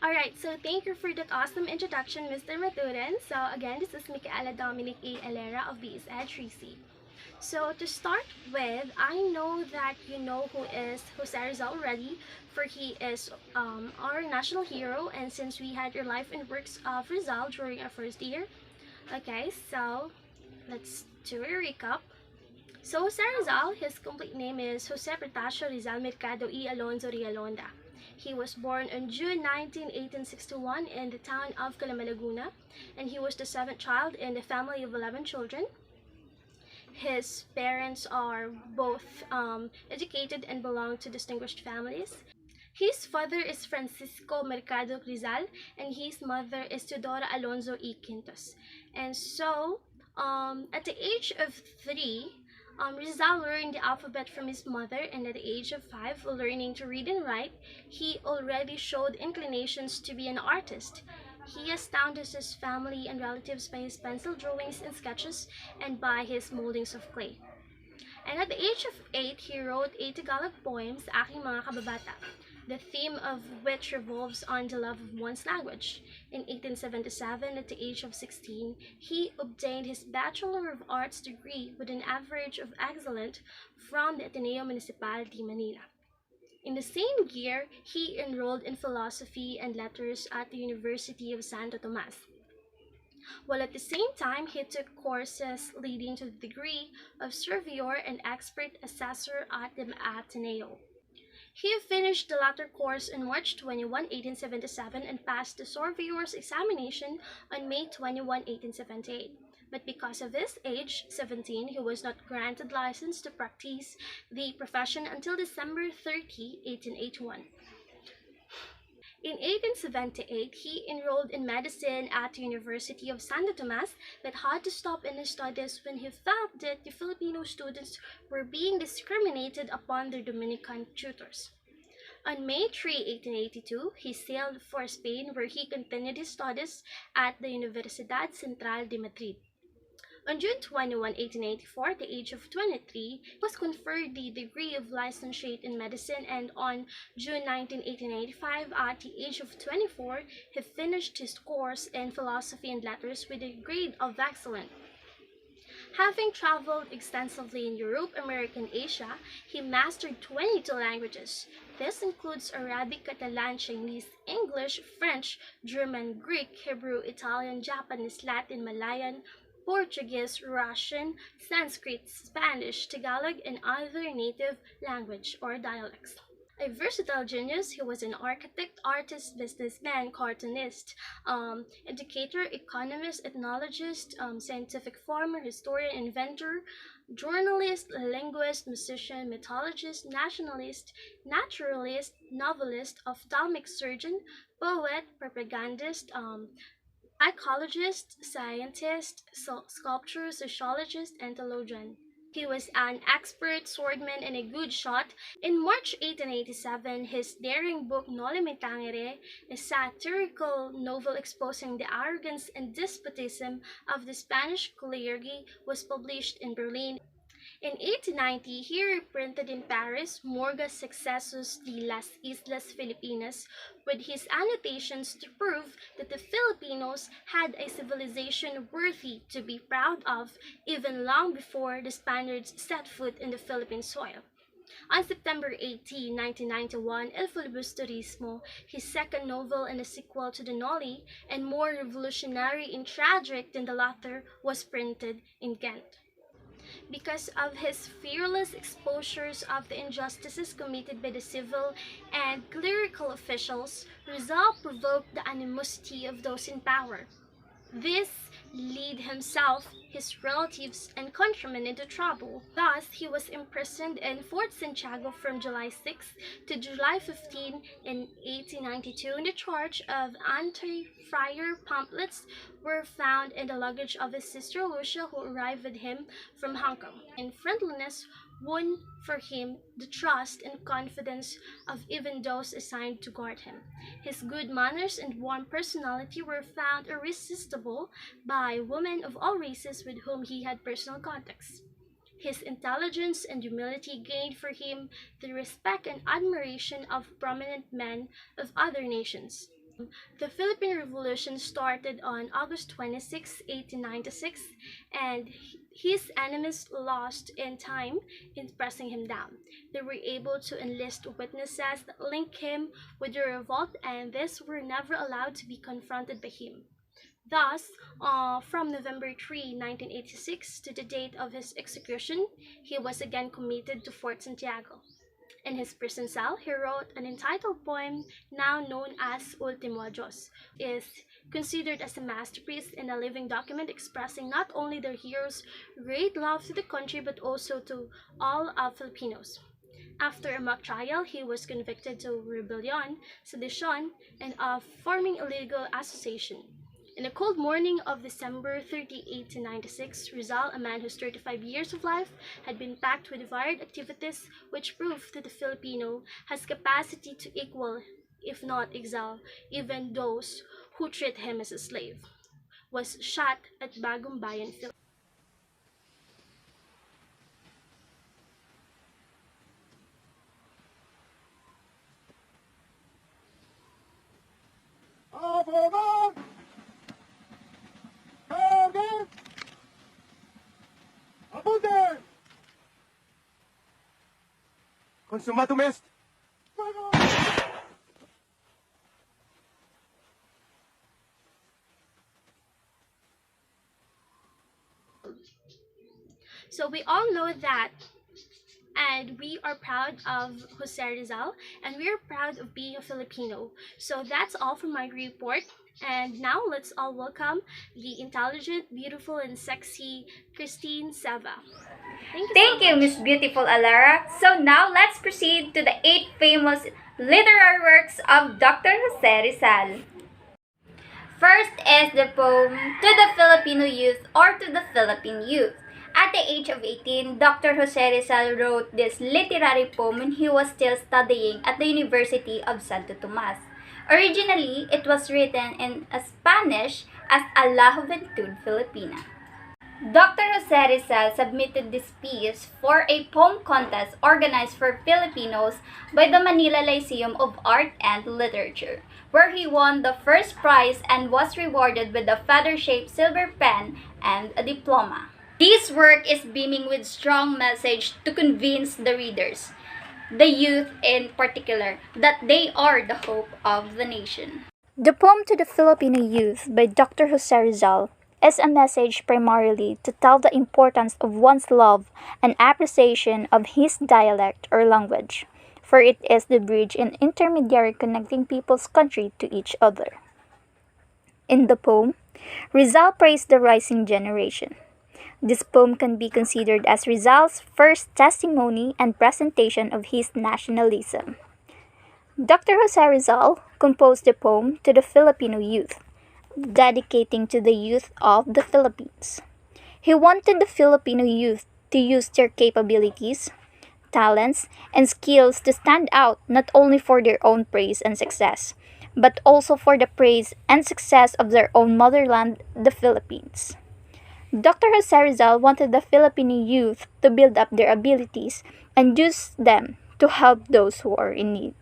Alright, so thank you for that awesome introduction, Mr. Maturin. So again, this is Micaela Dominic A. Alera of BSED 3C. So to start with, I know that you know who is Jose Rizal already, for he is our national hero, and since we had your life and works of Rizal during our first year. Okay, so let's do a recap. So Jose Rizal, his complete name is Jose Pretacio Rizal Mercado y Alonso Rialonda. He was born on June 19, 1861 in the town of Calama, and he was the seventh child in a family of 11 children. His parents are both educated and belong to distinguished families. His father is Francisco Mercado Rizal, and his mother is Teodora Alonso y Quintos. And so, at the age of 3, Rizal learned the alphabet from his mother, and at the age of 5, learning to read and write, he already showed inclinations to be an artist. He astounded his family and relatives by his pencil drawings and sketches and by his moldings of clay. And at the age of 8, he wrote 8 Tagalog poems, Aking Mga Kababata, the theme of which revolves on the love of one's language. In 1877, at the age of 16, he obtained his Bachelor of Arts degree with an average of excellent from the Ateneo Municipal de Manila. In the same year, he enrolled in philosophy and letters at the University of Santo Tomas, while at the same time he took courses leading to the degree of surveyor and expert assessor at the Ateneo. He finished the latter course on March 21, 1877 and passed the surveyor's examination on May 21, 1878. But because of his age, 17, he was not granted license to practice the profession until December 30, 1881. In 1878, he enrolled in medicine at the University of Santo Tomas, but had to stop in his studies when he felt that the Filipino students were being discriminated upon their Dominican tutors. On May 3, 1882, he sailed for Spain, where he continued his studies at the Universidad Central de Madrid. On June 21, 1884, at the age of 23, he was conferred the degree of licentiate in medicine, and on June 19, 1885, at the age of 24, he finished his course in philosophy and letters with a grade of excellent. Having traveled extensively in Europe, America, and Asia, he mastered 22 languages. This includes Arabic, Catalan, Chinese, English, French, German, Greek, Hebrew, Italian, Japanese, Latin, Malayan, Portuguese, Russian, Sanskrit, Spanish, Tagalog, and other native language or dialects. A versatile genius, he was an architect, artist, businessman, cartoonist, educator, economist, ethnologist, scientific farmer, historian, inventor, journalist, linguist, musician, mythologist, nationalist, naturalist, novelist, ophthalmic surgeon, poet, propagandist, psychologist, scientist, sculptor, sociologist, and theologian. He was an expert swordsman and a good shot. In March 1887, his daring book Noli Me Tangere, a satirical novel exposing the arrogance and despotism of the Spanish clergy, was published in Berlin. In 1890, he reprinted in Paris Morga's Sucesos de las Islas Filipinas with his annotations to prove that the Filipinos had a civilization worthy to be proud of even long before the Spaniards set foot in the Philippine soil. On September 18, 1991, El Filibusterismo, his second novel and a sequel to the Noli, and more revolutionary and tragic than the latter, was printed in Ghent. Because of his fearless exposures of the injustices committed by the civil and clerical officials, Rizal provoked the animosity of those in power. This led himself, his relatives, and countrymen into trouble. Thus, he was imprisoned in Fort Santiago from July 6 to July 15 in 1892, and the charge of anti-friar pamphlets were found in the luggage of his sister Lucia, who arrived with him from Hong Kong. And friendliness won for him the trust and confidence of even those assigned to guard him. His good manners and warm personality were found irresistible by women of all races with whom he had personal contacts. His intelligence and humility gained for him the respect and admiration of prominent men of other nations. The Philippine Revolution started on August 26, 1896, and his enemies lost in time in pressing him down. They were able to enlist witnesses that link him with the revolt, and these were never allowed to be confronted by him. Thus, from November 3, 1986 to the date of his execution, he was again committed to Fort Santiago. In his prison cell, he wrote an entitled poem now known as Ultimo Adios, is considered as a masterpiece and a living document expressing not only the hero's great love to the country but also to all of Filipinos. After a mock trial, he was convicted of rebellion, sedition, and of forming illegal association. In the cold morning of December 30, 1896, Rizal, a man whose 35 years of life had been packed with varied activities which proved that the Filipino has capacity to equal, if not excel, even those who treat him as a slave, was shot at Bagong Bayan, Philippines. A favor! Carga! Apunte! Consumatum est! Fuego! So we all know that, and we are proud of Jose Rizal, and we are proud of being a Filipino. So that's all for my report. And now let's all welcome the intelligent, beautiful, and sexy Christine Seva. Thank you, Miss Beautiful Alara. So now let's proceed to the 8 famous literary works of Dr. Jose Rizal. First is the poem To the Filipino Youth or To the Philippine Youth. At the age of 18, Dr. Jose Rizal wrote this literary poem when he was still studying at the University of Santo Tomas. Originally, it was written in Spanish as A la Juventud Filipina. Dr. Jose Rizal submitted this piece for a poem contest organized for Filipinos by the Manila Lyceum of Art and Literature, where he won the first prize and was rewarded with a feather-shaped silver pen and a diploma. This work is beaming with strong message to convince the readers, the youth in particular, that they are the hope of the nation. The poem To the Filipino Youth by Dr. Jose Rizal is a message primarily to tell the importance of one's love and appreciation of his dialect or language, for it is the bridge and intermediary connecting people's country to each other. In the poem, Rizal praised the rising generation. This poem can be considered as Rizal's first testimony and presentation of his nationalism. Dr. Jose Rizal composed the poem To the Filipino Youth, dedicating to the youth of the Philippines. He wanted the Filipino youth to use their capabilities, talents, and skills to stand out not only for their own praise and success, but also for the praise and success of their own motherland, the Philippines. Dr. Jose Rizal wanted the Filipino youth to build up their abilities and use them to help those who are in need.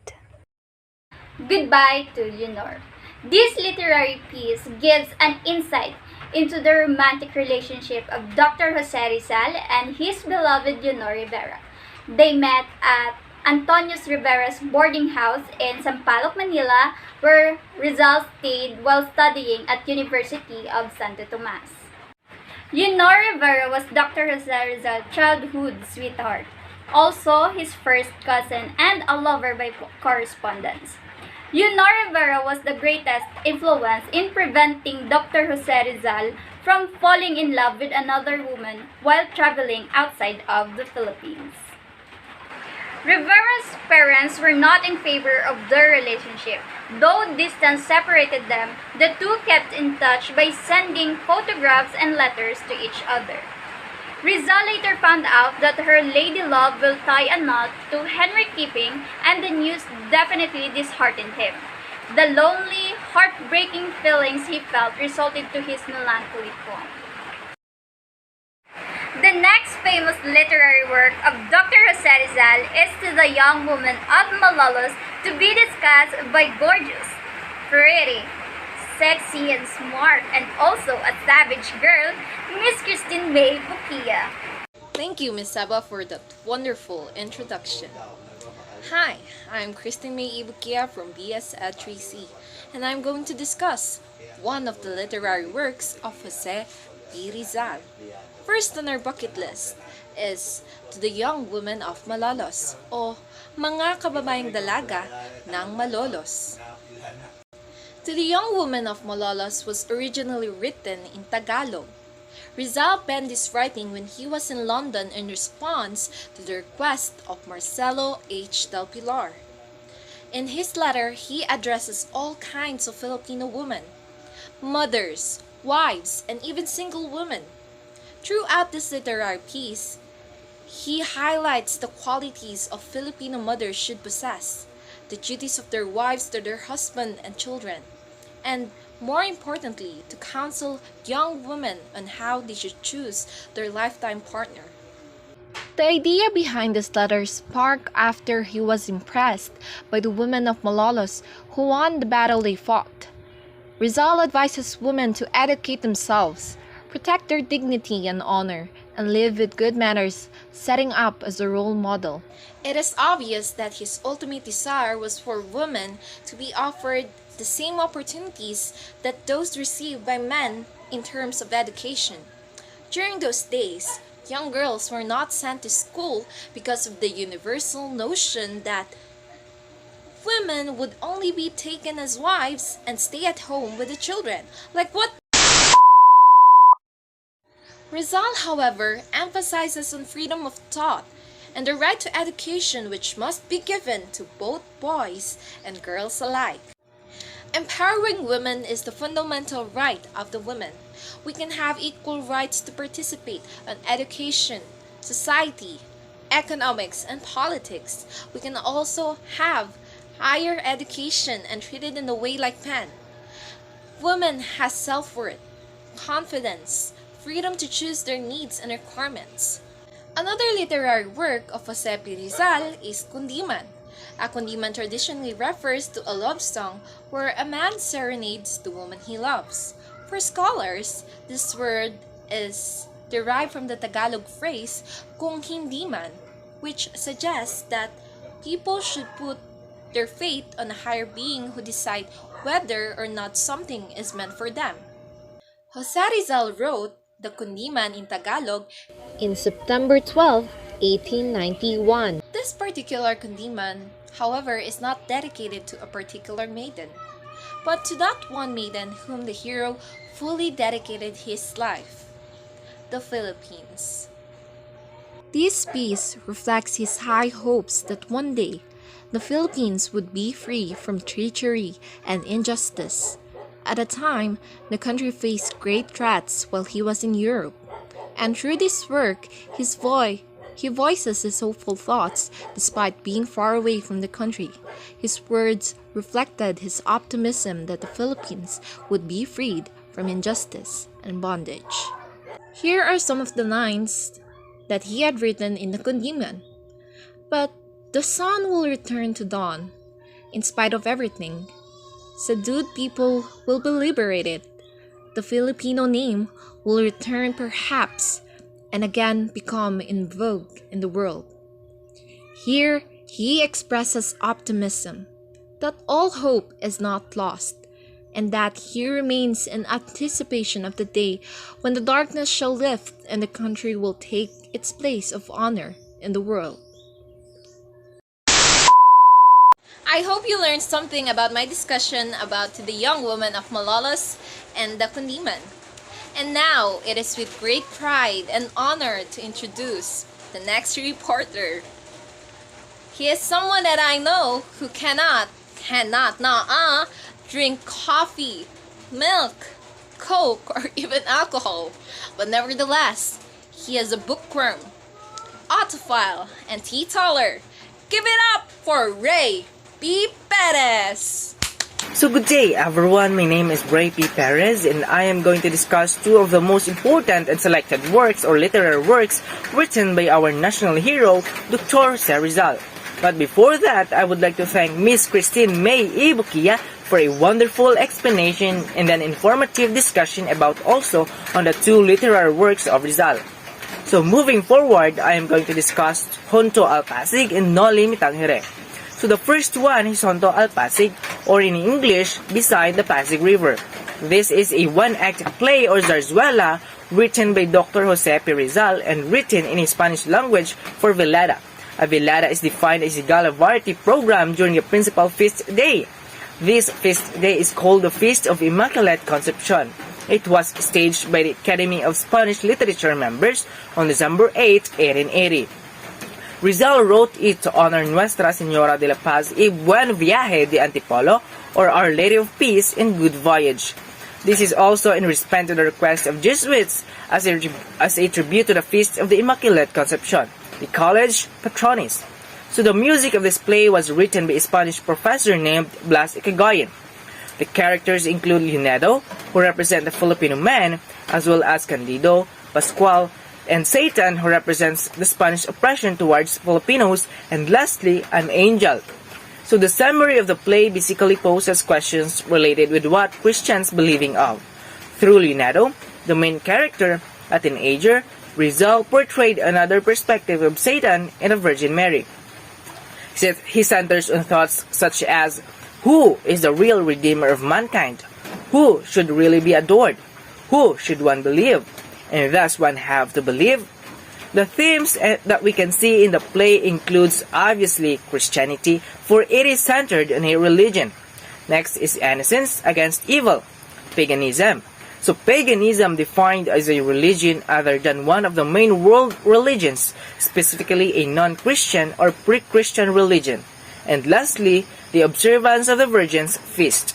Goodbye to Leonor. This literary piece gives an insight into the romantic relationship of Dr. Jose Rizal and his beloved Leonor Rivera. They met at Antonius Rivera's boarding house in Sampaloc, Manila, where Rizal stayed while studying at University of Santo Tomas. Leonor Rivera was Dr. Jose Rizal's childhood sweetheart, also his first cousin and a lover by correspondence. Leonor Rivera was the greatest influence in preventing Dr. Jose Rizal from falling in love with another woman while traveling outside of the Philippines. Rivera's parents were not in favor of their relationship. Though distance separated them, the two kept in touch by sending photographs and letters to each other. Rizal later found out that her lady love will tie a knot to Henry keeping, and the news definitely disheartened him. The lonely, heartbreaking feelings he felt resulted to his melancholy poem. The next famous literary work of Dr. Jose Rizal is To the Young Woman of Malolos, to be discussed by Gorgeous. pretty, sexy, and smart, and also a savage girl, Miss Christine May Bukia. Thank you, Miss Saba, for that wonderful introduction. Hi, I'm Christine May Ibukia from BS at 3C, and I'm going to discuss one of the literary works of Jose P. Rizal. First on our bucket list is To the Young Women of Malolos, o Mga Kababayang Dalaga ng Malolos. To the Young Women of Malolos was originally written in Tagalog. Rizal penned this writing when he was in London in response to the request of Marcelo H. del Pilar. In his letter, he addresses all kinds of Filipino women, mothers, wives, and even single women. Throughout this literary piece, he highlights the qualities of Filipino mothers should possess, the duties of their wives to their husband and children, and more importantly, to counsel young women on how they should choose their lifetime partner. The idea behind this letter sparked after he was impressed by the women of Malolos who won the battle they fought. Rizal advises women to educate themselves, protect their dignity and honor, and live with good manners, setting up as a role model. It is obvious that his ultimate desire was for women to be offered the same opportunities that those received by men in terms of education. During those days, young girls were not sent to school because of the universal notion that women would only be taken as wives and stay at home with the children. Like what? Rizal, however, emphasizes on freedom of thought and the right to education which must be given to both boys and girls alike. Empowering women is the fundamental right of the women. We can have equal rights to participate in education, society, economics, and politics. We can also have higher education and treat it in a way like men. Women has self-worth, confidence, freedom to choose their needs and requirements. Another literary work of Jose P. Rizal is Kundiman. A kundiman traditionally refers to a love song where a man serenades the woman he loves. For scholars, this word is derived from the Tagalog phrase kung hindi man, which suggests that people should put their faith on a higher being who decide whether or not something is meant for them. Jose Rizal wrote the Kundiman in Tagalog in September 12, 1891. This particular Kundiman, however, is not dedicated to a particular maiden, but to that one maiden whom the hero fully dedicated his life, the Philippines. This piece reflects his high hopes that one day the Philippines would be free from treachery and injustice. At a time, the country faced great threats while he was in Europe, and through this work, he voices his hopeful thoughts despite being far away from the country. His words reflected his optimism that the Philippines would be freed from injustice and bondage. Here are some of the lines that he had written in the Kundiman. But the sun will return to dawn. In spite of everything, subdued people will be liberated. The Filipino name will return perhaps and again become in vogue in the world. Here, he expresses optimism that all hope is not lost, and that he remains in anticipation of the day when the darkness shall lift and the country will take its place of honor in the world. I hope you learned something about my discussion about the young woman of Malolos and the Kundiman. And now, it is with great pride and honor to introduce the next reporter. He is someone that I know who cannot drink coffee, milk, Coke, or even alcohol. But nevertheless, he is a bookworm, autophile, and teetotaler. Give it up for Ray P. Perez! So good day everyone, my name is Ray P. Perez and I am going to discuss two of the most important and selected works or literary works written by our national hero, Dr. Rizal. But before that, I would like to thank Miss Christine May Ibukia for a wonderful explanation and an informative discussion about also on the two literary works of Rizal. So moving forward, I am going to discuss Honto al Pasig and Noli Me Tangere. So the first one is Honto al Pasig, or in English, Beside the Pasig River. This is a one-act play or zarzuela written by Dr. Jose P. Rizal and written in Spanish language for velada. A velada is defined as a gala variety program during a principal feast day. This feast day is called the Feast of Immaculate Conception. It was staged by the Academy of Spanish Literature members on December 8, 1880. Rizal wrote it to honor Nuestra Señora de la Paz y Buen Viaje de Antipolo, or Our Lady of Peace and Good Voyage. This is also in response to the request of Jesuits as a tribute to the Feast of the Immaculate Conception, the college patronis. So the music of this play was written by a Spanish professor named Blas Ikagoyen. The characters include Leonardo, who represent the Filipino man, as well as Candido, Pascual, and Satan, who represents the Spanish oppression towards Filipinos, and lastly, an angel. So the summary of the play basically poses questions related with what Christians believing of. Through Leonardo, the main character, a teenager, Rizal portrayed another perspective of Satan and the Virgin Mary. He centers on thoughts such as, who is the real redeemer of mankind? Who should really be adored? Who should one believe? And does one have to believe? The themes that we can see in the play includes obviously Christianity, for it is centered on a religion. Next is innocence against evil, paganism. So paganism defined as a religion other than one of the main world religions, specifically a non-Christian or pre-Christian religion. And lastly, the observance of the Virgin's feast.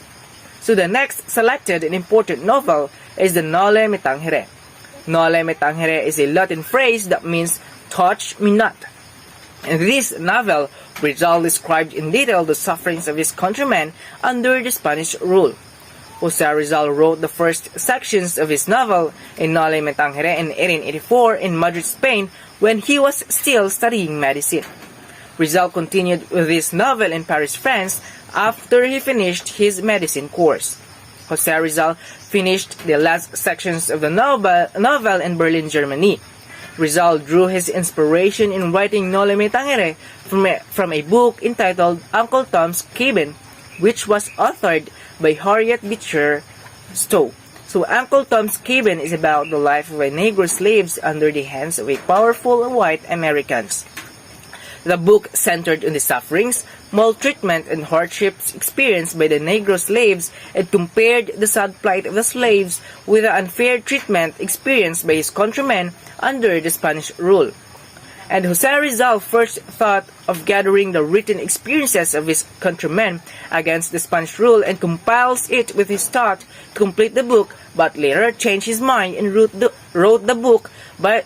So the next selected and important novel is the Noli Me Tangere. Noli Me Tangere is a Latin phrase that means touch me not. In this novel, Rizal described in detail the sufferings of his countrymen under the Spanish rule. Jose Rizal wrote the first sections of his novel in Noli Me Tangere in 1884 in Madrid, Spain, when he was still studying medicine. Rizal continued with this novel in Paris, France, after he finished his medicine course. Jose Rizal finished the last sections of the novel in Berlin, Germany. Rizal drew his inspiration in writing Noli Me Tangere from a book entitled Uncle Tom's Cabin, which was authored by Harriet Beecher Stowe. So Uncle Tom's Cabin is about the life of a Negro slaves under the hands of a powerful white Americans. The book centered on the sufferings, maltreatment, and hardships experienced by the Negro slaves and compared the sad plight of the slaves with the unfair treatment experienced by his countrymen under the Spanish rule. And Jose Rizal first thought of gathering the written experiences of his countrymen against the Spanish rule and compiles it with his thought to complete the book, but later changed his mind and wrote the book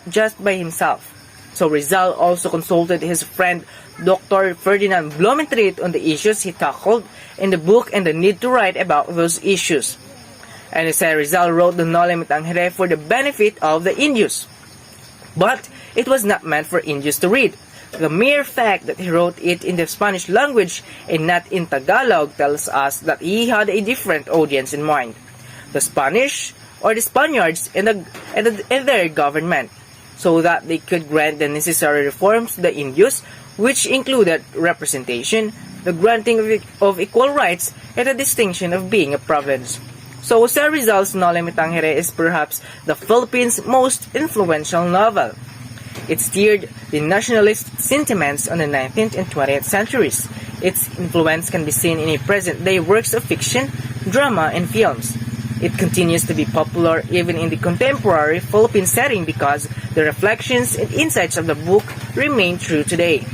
just by himself. So Rizal also consulted his friend Dr. Ferdinand Blumentritt on the issues he tackled in the book and the need to write about those issues. And Jose Rizal wrote the Noli Me Tangere for the benefit of the Indios. But it was not meant for Indios to read. The mere fact that he wrote it in the Spanish language and not in Tagalog tells us that he had a different audience in mind. The Spanish, or the Spaniards, and their government, so that they could grant the necessary reforms to the Indios, which included representation, the granting of equal rights, and the distinction of being a province. So Jose Rizal's Noli Me Tangere is perhaps the Philippines' most influential novel. It steered the nationalist sentiments on the 19th and 20th centuries. Its influence can be seen in present-day works of fiction, drama, and films. It continues to be popular even in the contemporary Philippine setting because the reflections and insights of the book remain true today.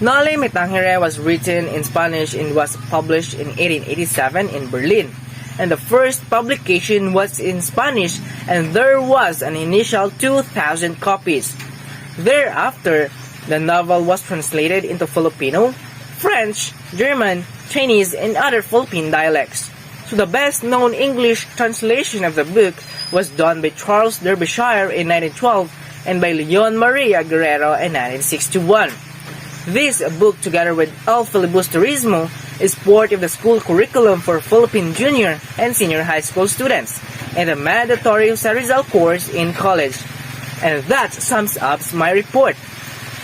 Noli Me Tangere was written in Spanish and was published in 1887 in Berlin. And the first publication was in Spanish, and there was an initial 2,000 copies. Thereafter, the novel was translated into Filipino, French, German, Chinese, and other Philippine dialects. So the best-known English translation of the book was done by Charles Derbyshire in 1912 and by Leon Maria Guerrero in 1961. This book, together with El Filibusterismo, is part of the school curriculum for Philippine junior and senior high school students, and a mandatory Jose Rizal course in college. And that sums up my report.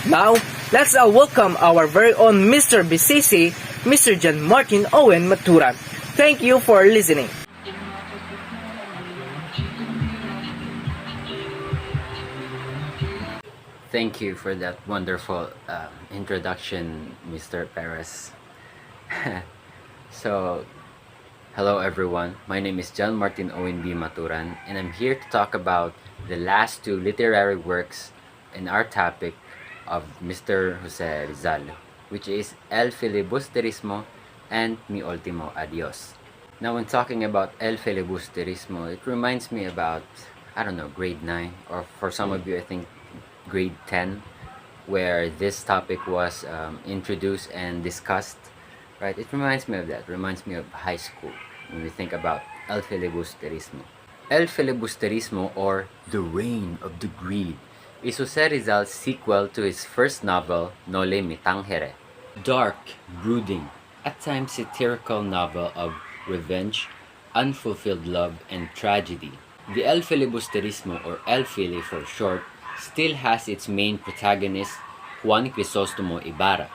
Now, let's welcome our very own Mr. BCC, Mr. John Martin Owen Maturan. Thank you for listening. Thank you for that wonderful introduction, Mr. Perez. So, hello everyone. My name is John Martin Owen B. Maturan, and I'm here to talk about the last two literary works in our topic of Mr. Jose Rizal, which is El Filibusterismo and Mi Ultimo Adios. Now, when talking about El Filibusterismo, it reminds me about, I don't know, grade 9, or for some of you, I think grade 10, where this topic was introduced and discussed, right? It reminds me of that. It reminds me of high school when we think about El Filibusterismo. El Filibusterismo, or The Reign of the Greed, is Jose Rizal's sequel to his first novel, Noli Me Tangere. Dark, brooding, at times satirical novel of revenge, unfulfilled love, and tragedy. The El Filibusterismo, or El Fili for short, still has its main protagonist, Juan Crisostomo Ibarra.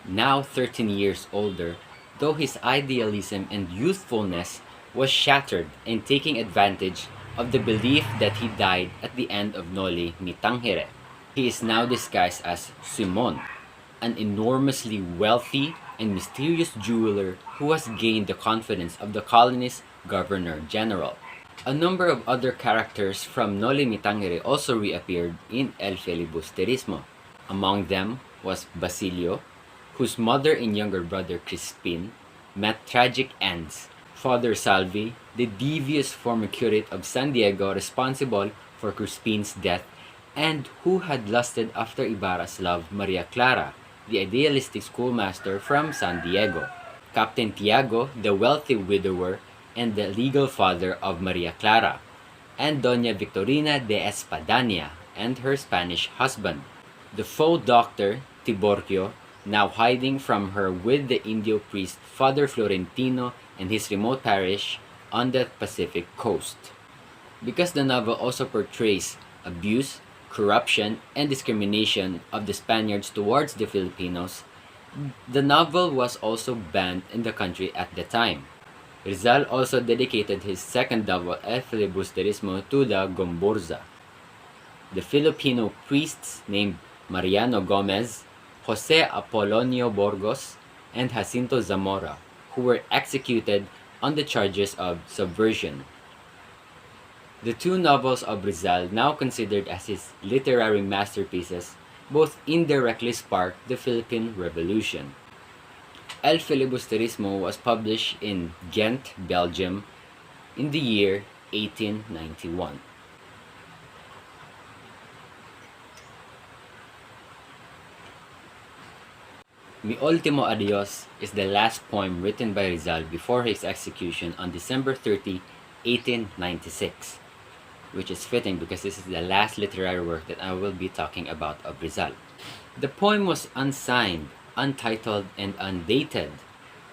Now 13 years older, though his idealism and youthfulness was shattered in taking advantage of the belief that he died at the end of Noli Me Tangere. He is now disguised as Simon, an enormously wealthy and mysterious jeweler who has gained the confidence of the colony's governor-general. A number of other characters from Noli Me Tangere also reappeared in El Filibusterismo. Among them was Basilio, whose mother and younger brother Crispin met tragic ends. Father Salvi, the devious former curate of San Diego responsible for Crispin's death and who had lusted after Ibarra's love, Maria Clara, the idealistic schoolmaster from San Diego. Captain Tiago, the wealthy widower and the legal father of Maria Clara, and Doña Victorina de Espadania and her Spanish husband. The faux doctor, Tiborcio, now hiding from her with the Indio priest Father Florentino and his remote parish on the Pacific coast. Because the novel also portrays abuse, corruption, and discrimination of the Spaniards towards the Filipinos, the novel was also banned in the country at the time. Rizal also dedicated his second novel, El Filibusterismo, to the Gomburza, the Filipino priests named Mariano Gomez, Jose Apolonio Burgos, and Jacinto Zamora, who were executed on the charges of subversion. The two novels of Rizal, now considered as his literary masterpieces, both indirectly sparked the Philippine Revolution. El Filibusterismo was published in Ghent, Belgium, in the year 1891. Mi Ultimo Adios is the last poem written by Rizal before his execution on December 30, 1896, which is fitting because this is the last literary work that I will be talking about of Rizal. The poem was unsigned, untitled, and undated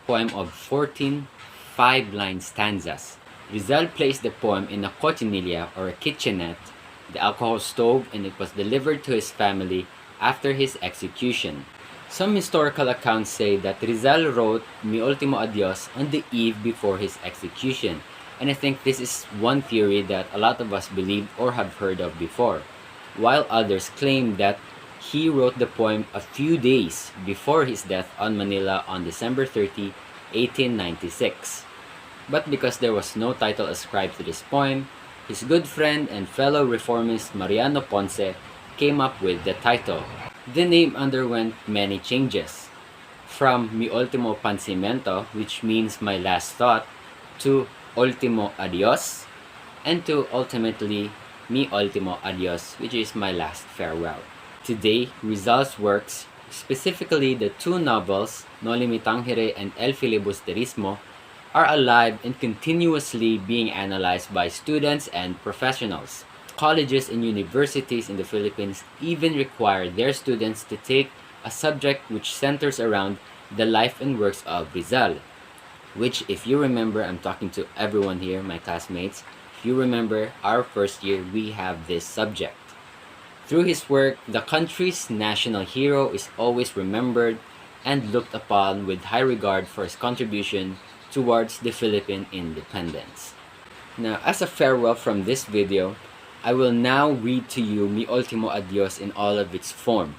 poem of 14 5-line stanzas. Rizal placed the poem in a cochinilla, or a kitchenette, the alcohol stove, and it was delivered to his family after his execution. Some historical accounts say that Rizal wrote Mi Ultimo Adios on the eve before his execution, and I think this is one theory that a lot of us believed or have heard of before, while others claim that he wrote the poem a few days before his death on Manila on December 30, 1896. But because there was no title ascribed to this poem, his good friend and fellow reformist Mariano Ponce came up with the title. The name underwent many changes, from Mi Ultimo Pensamento, which means my last thought, to Ultimo Adios, and to ultimately Mi Ultimo Adios, which is my last farewell. Today, Rizal's works, specifically the two novels, Noli Me Tangere and El Filibusterismo, are alive and continuously being analyzed by students and professionals. Colleges and universities in the Philippines even require their students to take a subject which centers around the life and works of Rizal, which, if you remember, I'm talking to everyone here, my classmates. If you remember, our first year, we have this subject. Through his work, the country's national hero is always remembered and looked upon with high regard for his contribution towards the Philippine independence. Now, as a farewell from this video, I will now read to you Mi Ultimo Adios in all of its form.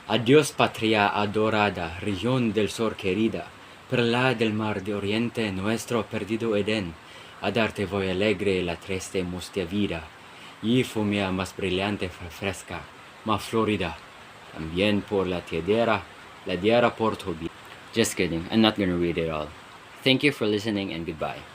Adios patria adorada, región del sur querida, perla del mar de oriente, nuestro perdido Edén, a darte voy alegre la triste mustia vida, y fumia más brillante fresca, más florida, también por la tierra por tu vida. Just kidding, I'm not gonna read it all. Thank you for listening and goodbye.